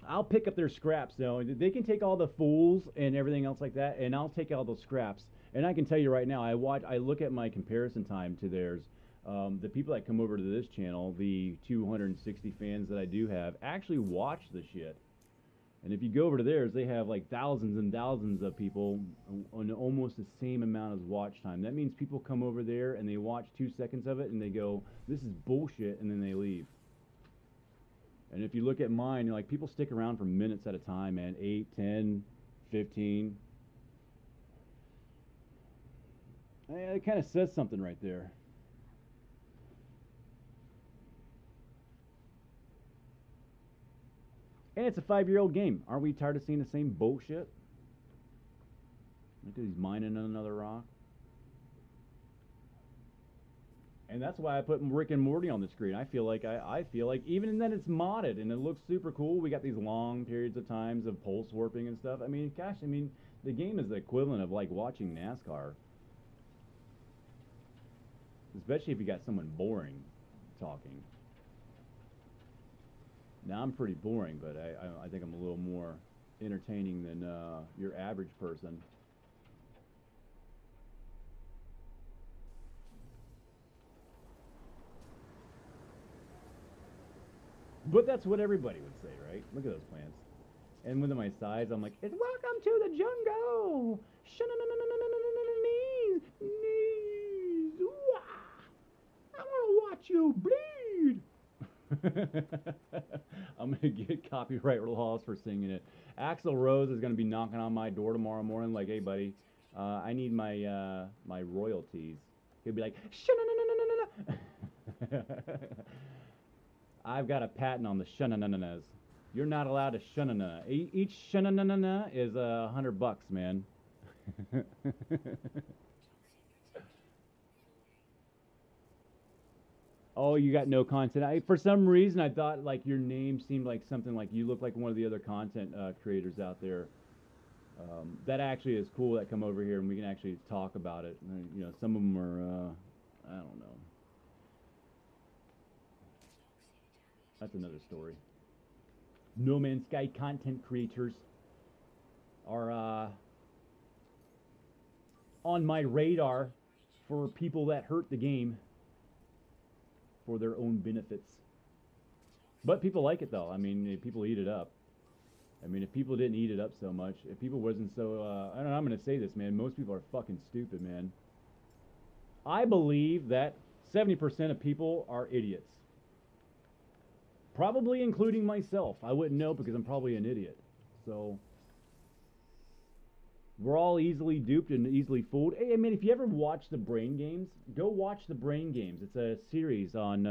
I'll pick up their scraps though. They can take all the fools and everything else like that, and I'll take all those scraps. And I can tell you right now, I look at my comparison time to theirs. The people that come over to this channel, the 260 fans that I do have, actually watch the shit. And if you go over to theirs, they have like thousands and thousands of people on almost the same amount as watch time. That means people come over there and they watch 2 seconds of it and they go, this is bullshit, and then they leave. And if you look at mine, like people stick around for minutes at a time, man. 8, 10, 15. It kind of says something right there. And it's a 5-year-old game. Aren't we tired of seeing the same bullshit? Look at he's mining another rock. And that's why I put Rick and Morty on the screen. I feel like even then it's modded and it looks super cool. We got these long periods of times of pulse warping and stuff. I mean, gosh, I mean, the game is the equivalent of like watching NASCAR. Especially if you got someone boring talking. Now I'm pretty boring, but I think I'm a little more entertaining than your average person. But that's what everybody would say, right? Look at those plants. And with my size, I'm like, it's welcome to the jungle. Knees. I want to watch you bleed. I'm gonna get copyright laws for singing it. Axl Rose is gonna be knocking on my door tomorrow morning, like, hey buddy, I need my my royalties. He'll be like, shun-na-na-na-na-na. I've got a patent on the shun-na-na-na-nas. You're not allowed to shun-na-na. Each shun-na-na-na is $100, man. Oh, you got no content. For some reason, I thought like your name seemed like something like you look like one of the other content creators out there. That actually is cool. That come over here and we can actually talk about it. You know, some of them are, I don't know. That's another story. No Man's Sky content creators are on my radar for people that hurt the game for their own benefits. But people like it though. I mean, people eat it up. I mean, if people didn't eat it up so much, if people wasn't so, I don't know, I'm going to say this, man, most people are fucking stupid, man. I believe that 70% of people are idiots. Probably including myself. I wouldn't know because I'm probably an idiot. So we're all easily duped and easily fooled. Hey, I mean, if you ever watch the Brain Games, go watch the Brain Games. It's a series on,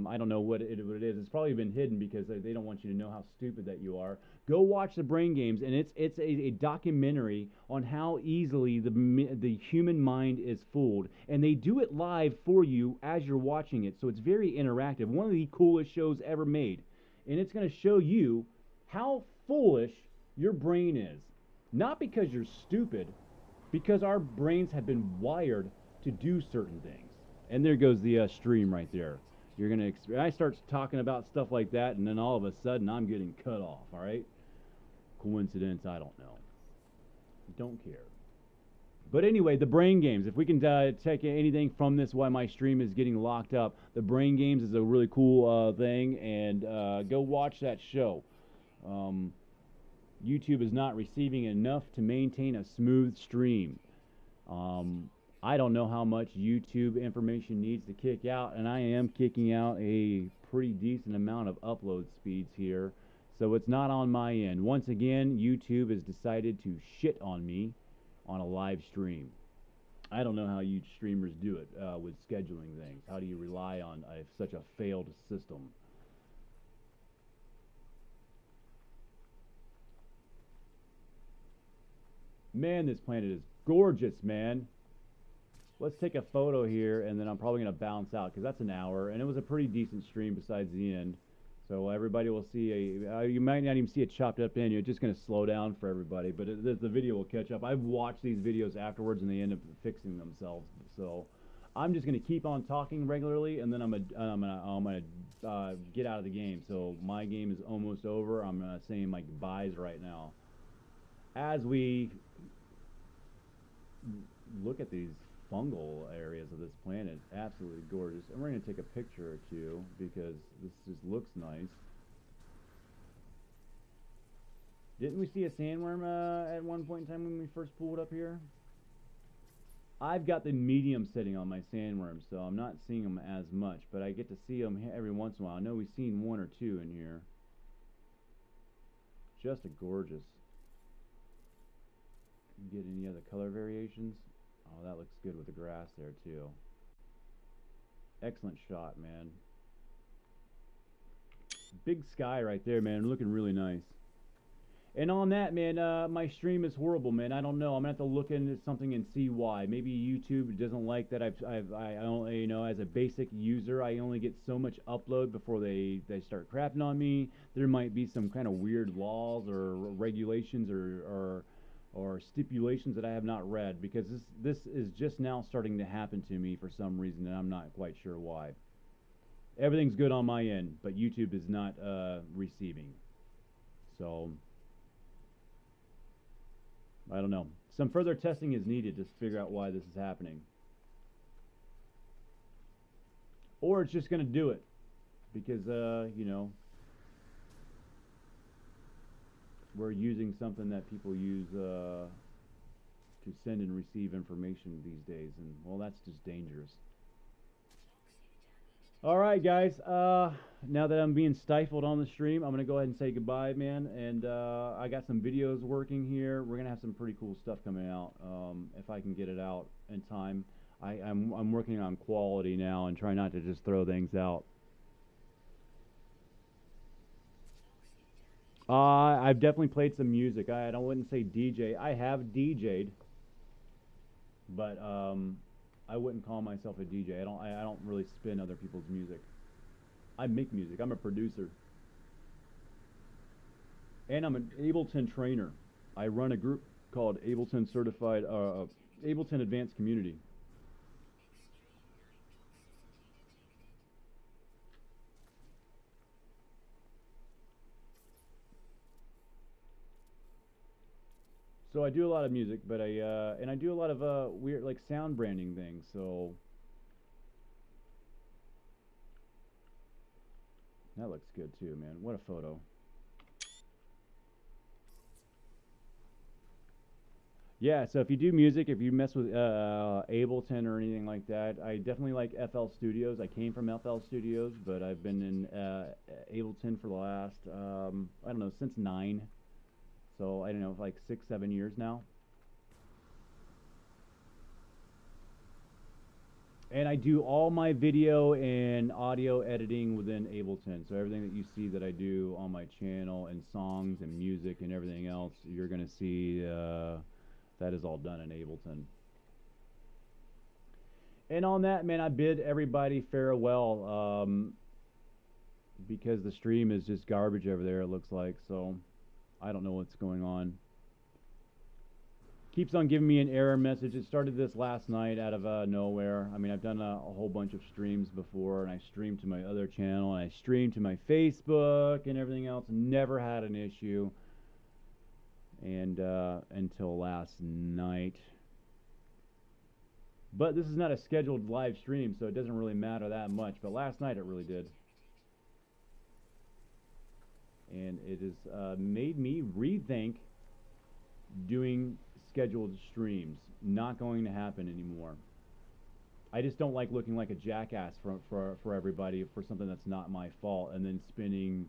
I don't know what it is. It's probably been hidden because they don't want you to know how stupid that you are. Go watch the Brain Games, and it's a documentary on how easily the human mind is fooled. And they do it live for you as you're watching it, so it's very interactive. One of the coolest shows ever made. And it's going to show you how foolish your brain is. Not because you're stupid, because our brains have been wired to do certain things. And there goes the stream right there. You're gonna. I start talking about stuff like that, and then all of a sudden I'm getting cut off. All right? Coincidence? I don't know. Don't care. But anyway, the Brain Games. If we can take anything from this, why my stream is getting locked up, the Brain Games is a really cool thing, and go watch that show. YouTube is not receiving enough to maintain a smooth stream. I don't know how much YouTube information needs to kick out, and I am kicking out a pretty decent amount of upload speeds here, so it's not on my end. Once again, YouTube has decided to shit on me on a live stream. I don't know how you streamers do it with scheduling things. How do you rely on such a failed system? Man, this planet is gorgeous, man. let's take a photo here, and then I'm probably going to bounce out because that's an hour, and it was a pretty decent stream besides the end. So everybody will see you might not even see it chopped up in. You're just going to slow down for everybody, but the video will catch up. I've watched these videos afterwards, and they end up fixing themselves. So I'm just going to keep on talking regularly, and then I'm gonna get out of the game. So my game is almost over. I'm saying my goodbyes right now. As we look at these fungal areas of this planet, absolutely gorgeous, and we're going to take a picture or two because this just looks nice. Didn't we see a sandworm at one point in time when we first pulled up here? I've got the medium setting on my sandworms, so I'm not seeing them as much, but I get to see them every once in a while. I know we've seen one or two in here. Just a gorgeous. Get any other color variations? Oh, that looks good with the grass there too. Excellent shot, man. Big sky right there, man. Looking really nice. And on that, man, my stream is horrible, man. I don't know. I'm gonna have to look into something and see why. Maybe YouTube doesn't like that. I only, you know, as a basic user, I only get so much upload before they start crapping on me. There might be some kind of weird laws or regulations or stipulations that I have not read, because this is just now starting to happen to me for some reason, and I'm not quite sure why. Everything's good on my end, but YouTube is not receiving. So I don't know. Some further testing is needed to figure out why this is happening. Or it's just going to do it because, you know, we're using something that people use to send and receive information these days, and well, that's just dangerous. All right, guys. Now that I'm being stifled on the stream, I'm gonna go ahead and say goodbye, man. And I got some videos working here. We're gonna have some pretty cool stuff coming out if I can get it out in time. I'm working on quality now and trying not to just throw things out. I've definitely played some music. I wouldn't say DJ. I have DJ'd, but I wouldn't call myself a DJ. I don't really spin other people's music. I make music. I'm a producer, and I'm an Ableton trainer. I run a group called Ableton Certified, Ableton Advanced Community. So I do a lot of music, but I do a lot of weird like sound branding things. So that looks good too, man. What a photo. Yeah, so if you do music, if you mess with Ableton or anything like that, I definitely like FL Studios. I came from FL Studios, but I've been in Ableton for the last I don't know, since 9. So I don't know, like 6, 7 years now. And I do all my video and audio editing within Ableton. So everything that you see that I do on my channel, and songs and music and everything else, you're going to see that is all done in Ableton. And on that, man, I bid everybody farewell because the stream is just garbage over there, it looks like. So I don't know what's going on. Keeps on giving me an error message. It started this last night out of nowhere. I mean, I've done a whole bunch of streams before, and I streamed to my other channel, and I streamed to my Facebook and everything else. Never had an issue. And until last night. But this is not a scheduled live stream, so it doesn't really matter that much. But last night it really did. And it has made me rethink doing scheduled streams. Not going to happen anymore. I just don't like looking like a jackass for everybody for something that's not my fault, and then spending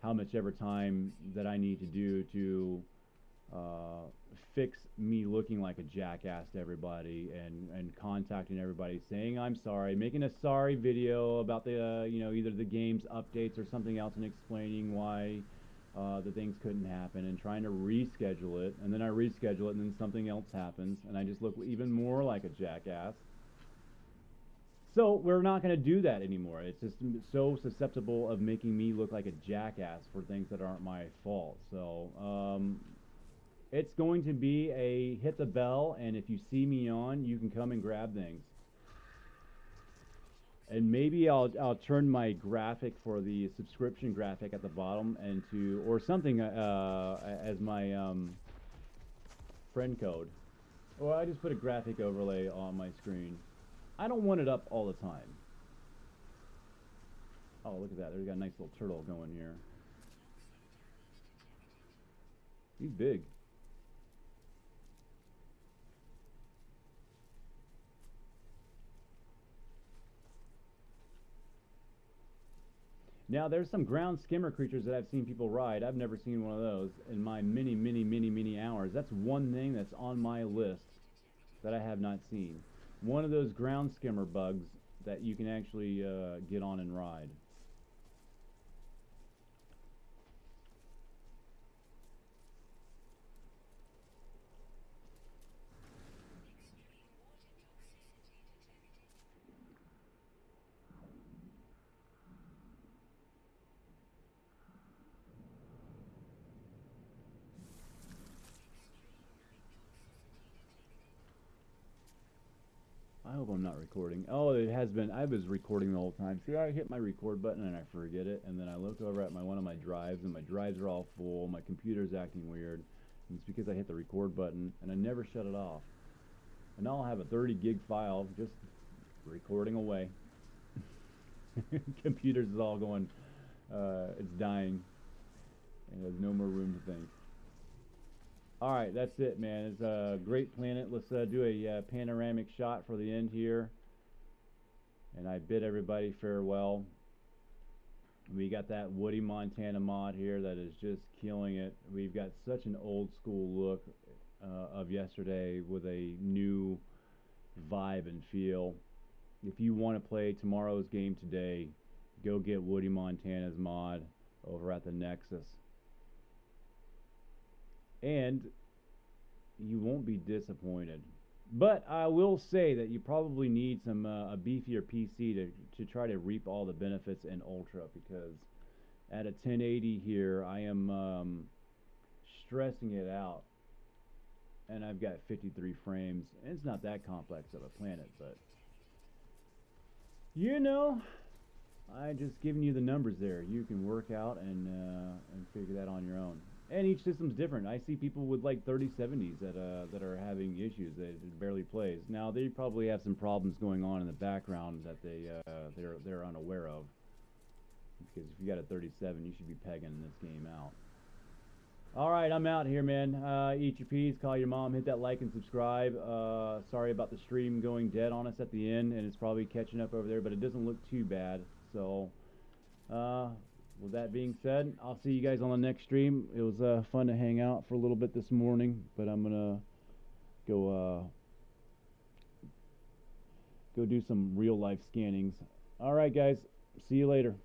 how much ever time that I need to do to fix me looking like a jackass to everybody, and contacting everybody saying I'm sorry, making a sorry video about the you know, either the game's updates or something else, and explaining why the things couldn't happen, and trying to reschedule it, and then I reschedule it, and then something else happens, and I just look even more like a jackass. So we're not going to do that anymore. It's just so susceptible of making me look like a jackass for things that aren't my fault. So it's going to be a hit the bell, and if you see me on, you can come and grab things. And maybe I'll turn my graphic for the subscription graphic at the bottom into, or something as my friend code. Or I just put a graphic overlay on my screen. I don't want it up all the time. Oh, look at that. There's got a nice little turtle going here. He's big. Now, there's some ground skimmer creatures that I've seen people ride. I've never seen one of those in my many hours. That's one thing that's on my list that I have not seen. One of those ground skimmer bugs that you can actually get on and ride. I hope I'm not recording. Oh, it has been. I was recording the whole time. See, I hit my record button and I forget it, and then I look over at one of my drives, and my drives are all full. My computer's acting weird. And it's because I hit the record button and I never shut it off. And now I'll have a 30 gig file just recording away. Computers is all going. It's dying. And there's no more room to think. Alright, that's it, man. It's a great planet. Let's do a panoramic shot for the end here. And I bid everybody farewell. We got that Woody Montana mod here that is just killing it. We've got such an old school look of yesterday with a new vibe and feel. If you want to play tomorrow's game today, go get Woody Montana's mod over at the Nexus. And you won't be disappointed. But I will say that you probably need some a beefier PC to try to reap all the benefits in Ultra, because at a 1080 here I am stressing it out, and I've got 53 frames, and it's not that complex of a planet, but you know, I just giving you the numbers there. You can work out and figure that on your own. And each system's different. I see people with like 3070s that are having issues that it barely plays. Now they probably have some problems going on in the background that they're unaware of. Because if you got a 37, you should be pegging this game out. All right, I'm out here, man. Eat your peas, call your mom, hit that like and subscribe. Sorry about the stream going dead on us at the end, and it's probably catching up over there, but it doesn't look too bad. So, with that being said, I'll see you guys on the next stream. It was fun to hang out for a little bit this morning, but I'm gonna go do some real life scannings. All right, guys. See you later.